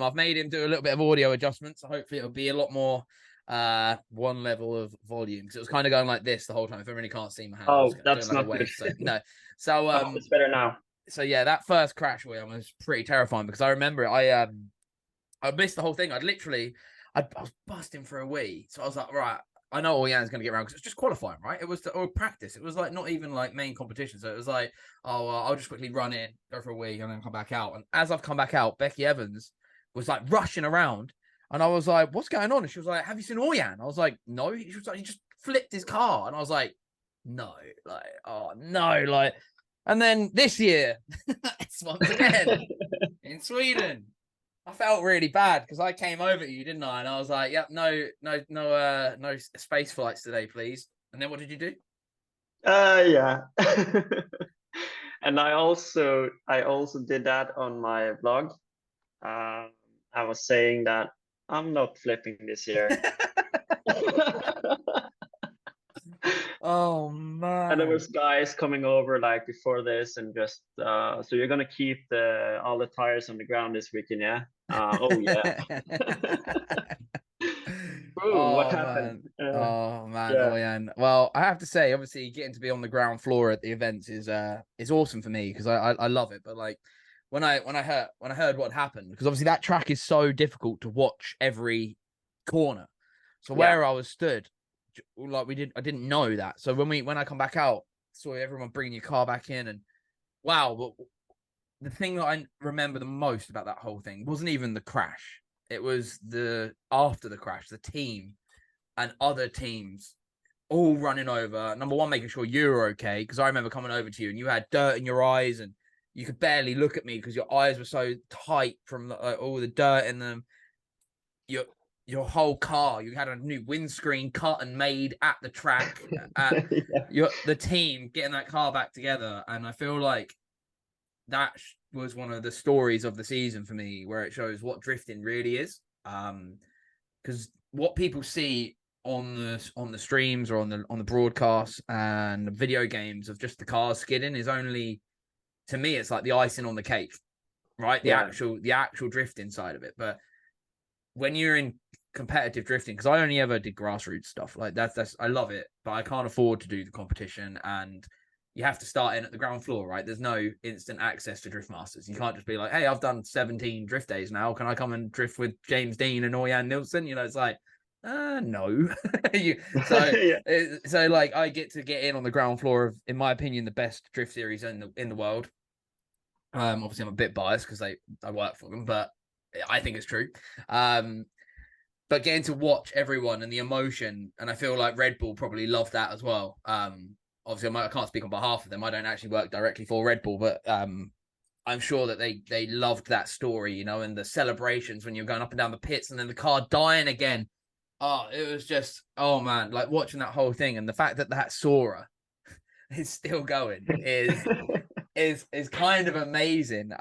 I've made him do a little bit of audio adjustments, so hopefully it'll be a lot more one level of volume, because it was kind of going like this the whole time. If everybody can't see my hand, I'm Oh, just doing that's like a not good. wave. So no. So Oh, it's better now. so yeah, that first crash wheel was pretty terrifying, because I remember it. I missed the whole thing. I was busting for a wee. So I was like, right, I know Orjan's going to get around, because it's just qualifying, right? It was or practice. It was like not even like main competition. So it was like, oh, I'll just quickly run in, go for a wee, and then come back out. And as I've come back out, Becky Evans was like rushing around. And I was like, what's going on? And she was like, have you seen Orjan? I was like, no. She was like, he just flipped his car. And I was like, no, like, oh, no. Like, and then this year, it's once again in Sweden. I felt really bad because I came over to you, didn't I? And I was like, "Yep, no space flights today, please." And then what did you do? Yeah. And I also did that on my blog. I was saying that I'm not flipping this year. Oh And there man. was guys coming over like before this and just so you're gonna keep the all the tires on the ground this weekend, yeah? Oh yeah. Boom, what Oh happened? man. Oh man. Yeah, Oh yeah. Well, I have to say, obviously, getting to be on the ground floor at the events is awesome for me, because I love it. But like when I heard what happened, because obviously that track is so difficult to watch every corner. So yeah, where I was stood, like I didn't know that. So when I come back out, saw everyone bringing your car back in, and wow. But the thing that I remember the most about that whole thing wasn't even the crash. It was the after the crash, the team and other teams all running over. Number one, making sure you were okay, because I remember coming over to you and you had dirt in your eyes and you could barely look at me because your eyes were so tight from all the dirt in them. Your your whole car, you had a new windscreen cut and made at the track. At yeah, the team getting that car back together, and I feel like that was one of the stories of the season for me, where it shows what drifting really is. Because what people see on the streams or on the broadcasts and video games of just the cars skidding is only, to me, it's like the icing on the cake, right? The yeah, actual drifting side of it. But when you're in competitive drifting, because I only ever did grassroots stuff, like that's I love it, but I can't afford to do the competition, and you have to start in at the ground floor, right? There's no instant access to drift masters. You can't just be like, hey, I've done 17 drift days now, can I come and drift with James Dean and Orjan Nilsen? It's like, no. So yeah, like I get to get in on the ground floor of, in my opinion, the best drift series in the world. Obviously I'm a bit biased because I work for them, but I think it's true. Um, but getting to watch everyone and the emotion, and I feel like Red Bull probably loved that as well. Obviously I can't speak on behalf of them. I don't actually work directly for Red Bull, but I'm sure that they loved that story, and the celebrations when you're going up and down the pits and then the car dying again. Oh, it was just, oh man, like watching that whole thing, and the fact that Sora is still going is kind of amazing.